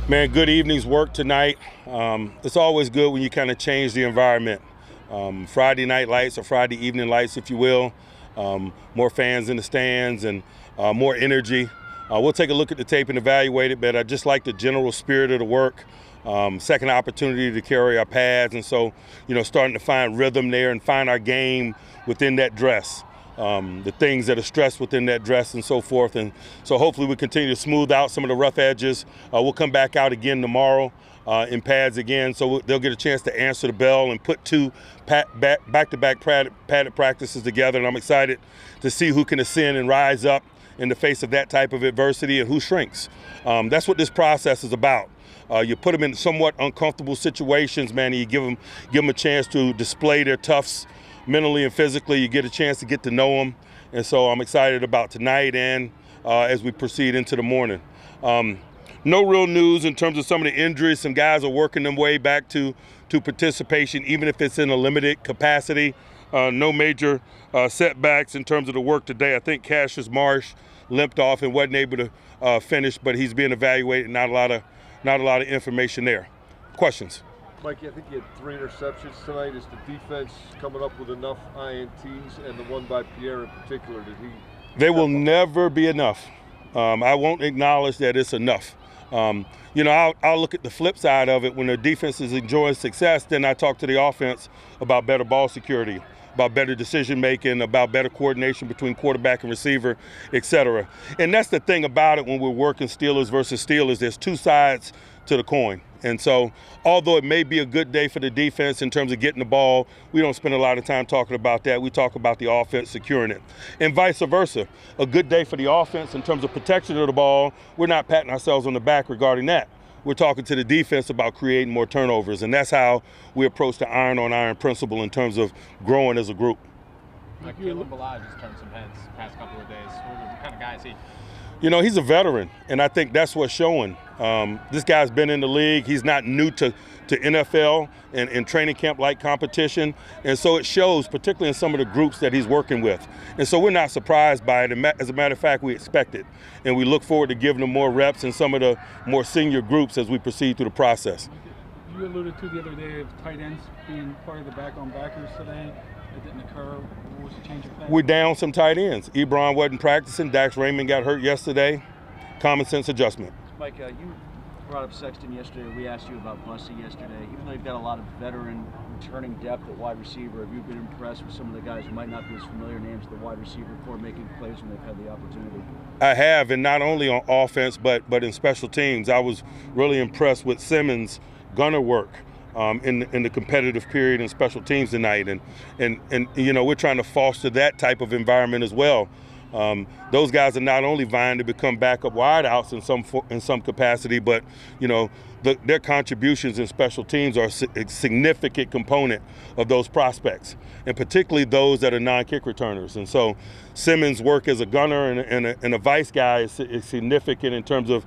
Man, good evening's work tonight. It's always good when you kind of change the environment. Friday night lights or Friday evening lights, if you will. More fans in the stands and more energy. We'll take a look at the tape and evaluate it, but I just like the general spirit of the work. Second opportunity to carry our pads, and so, starting to find rhythm there and find our game within that dress. The things that are stressed within that dress and so forth. And so hopefully we continue to smooth out some of the rough edges. We'll come back out again tomorrow in pads again, so they'll get a chance to answer the bell and put two back-to-back padded practices together. And I'm excited to see who can ascend and rise up in the face of that type of adversity and who shrinks. That's what this process is about. You put them in somewhat uncomfortable situations, man, and you give them a chance to display their toughs mentally and physically. You get a chance to get to know them. And so I'm excited about tonight and as we proceed into the morning. No real news in terms of some of the injuries. Some guys are working their way back to participation, even if it's in a limited capacity. No major setbacks in terms of the work today. I think Cassius Marsh limped off and wasn't able to finish, but he's being evaluated. Not a lot of information there. Questions? Mikey, I think you had 3 interceptions tonight. Is the defense coming up with enough INTs, and the one by Pierre in particular, They will never be enough. I won't acknowledge that it's enough. I'll look at the flip side of it. When the defense is enjoying success, then I talk to the offense about better ball security, about better decision making, about better coordination between quarterback and receiver, et cetera. And that's the thing about it when we're working Steelers versus Steelers. There's two sides to the coin. And so, although it may be a good day for the defense in terms of getting the ball, we don't spend a lot of time talking about that. We talk about the offense securing it. And vice versa. A good day for the offense in terms of protection of the ball, we're not patting ourselves on the back regarding that. We're talking to the defense about creating more turnovers, and that's how we approach the iron-on-iron principle in terms of growing as a group. Caleb Balaj has turned some heads the past couple of days. What kind of guy is he? He's a veteran, and I think that's what's showing. This guy's been in the league. He's not new to NFL and training camp-like competition, and so it shows, particularly in some of the groups that he's working with. And so we're not surprised by it. As a matter of fact, we expect it, and we look forward to giving him more reps in some of the more senior groups as we proceed through the process. You alluded to the other day of tight ends being part of the back-on-backers today. It didn't occur. What was the change of plan? We're down some tight ends. Ebron wasn't practicing. Dax Raymond got hurt yesterday. Common sense adjustment. Mike, you brought up Sexton yesterday. We asked you about Bussey yesterday. Even though you've got a lot of veteran returning depth at wide receiver, have you been impressed with some of the guys who might not be as familiar names to the wide receiver corps making plays when they've had the opportunity? I have, and not only on offense, but in special teams. I was really impressed with Simmons' gunner work in the competitive period in special teams tonight. And we're trying to foster that type of environment as well. Those guys are not only vying to become backup wideouts in some capacity, but their contributions in special teams are a significant component of those prospects, and particularly those that are non-kick returners. And so Simmons' work as a gunner and a vice guy is significant in terms of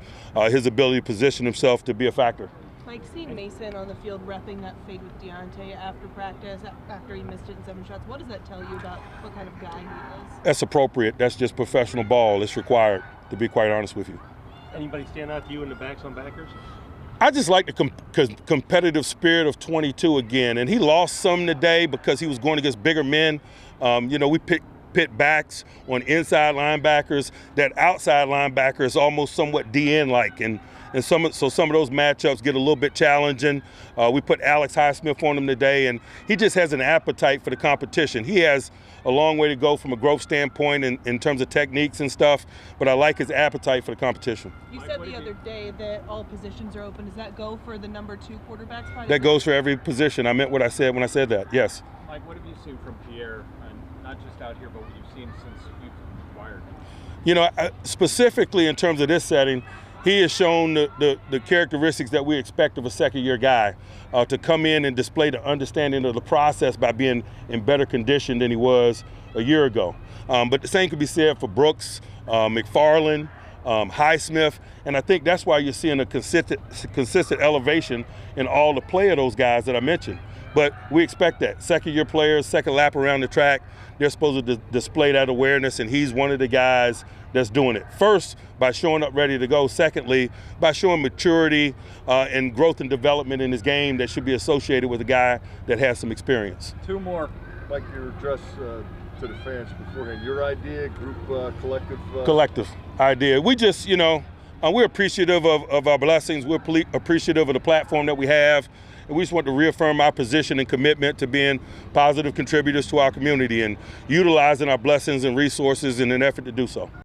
his ability to position himself to be a factor. Like seeing Mason on the field repping that fade with Deontay after practice, after he missed it in 7 shots, what does that tell you about what kind of guy he is? That's appropriate. That's just professional ball. It's required, to be quite honest with you. Anybody stand out to you in the backs on backers? I just like the competitive spirit of 22 again. And he lost some today because he was going against bigger men. We pit backs on inside linebackers. That outside linebacker is almost somewhat DN-like. And some of those matchups get a little bit challenging. We put Alex Highsmith on him today, and he just has an appetite for the competition. He has a long way to go from a growth standpoint in terms of techniques and stuff, but I like his appetite for the competition. You said the other day that all positions are open. Does that go for the number 2 quarterback spot? That goes for every position. I meant what I said when I said that, yes. Mike, what have you seen from Pierre, and not just out here, but what you've seen since you've acquired? Specifically in terms of this setting, he has shown the characteristics that we expect of a second-year guy, to come in and display the understanding of the process by being in better condition than he was a year ago. But the same could be said for Brooks, McFarland, Highsmith, and I think that's why you're seeing a consistent elevation in all the play of those guys that I mentioned. But we expect that. Second-year players, second lap around the track, they're supposed to display that awareness, and he's one of the guys that's doing it. First, by showing up ready to go. Secondly, by showing maturity and growth and development in his game that should be associated with a guy that has some experience. Two more. Like your address to the fans beforehand, your idea, group, collective? Collective idea. We just, we're appreciative of our blessings. We're appreciative of the platform that we have. And we just want to reaffirm our position and commitment to being positive contributors to our community and utilizing our blessings and resources in an effort to do so.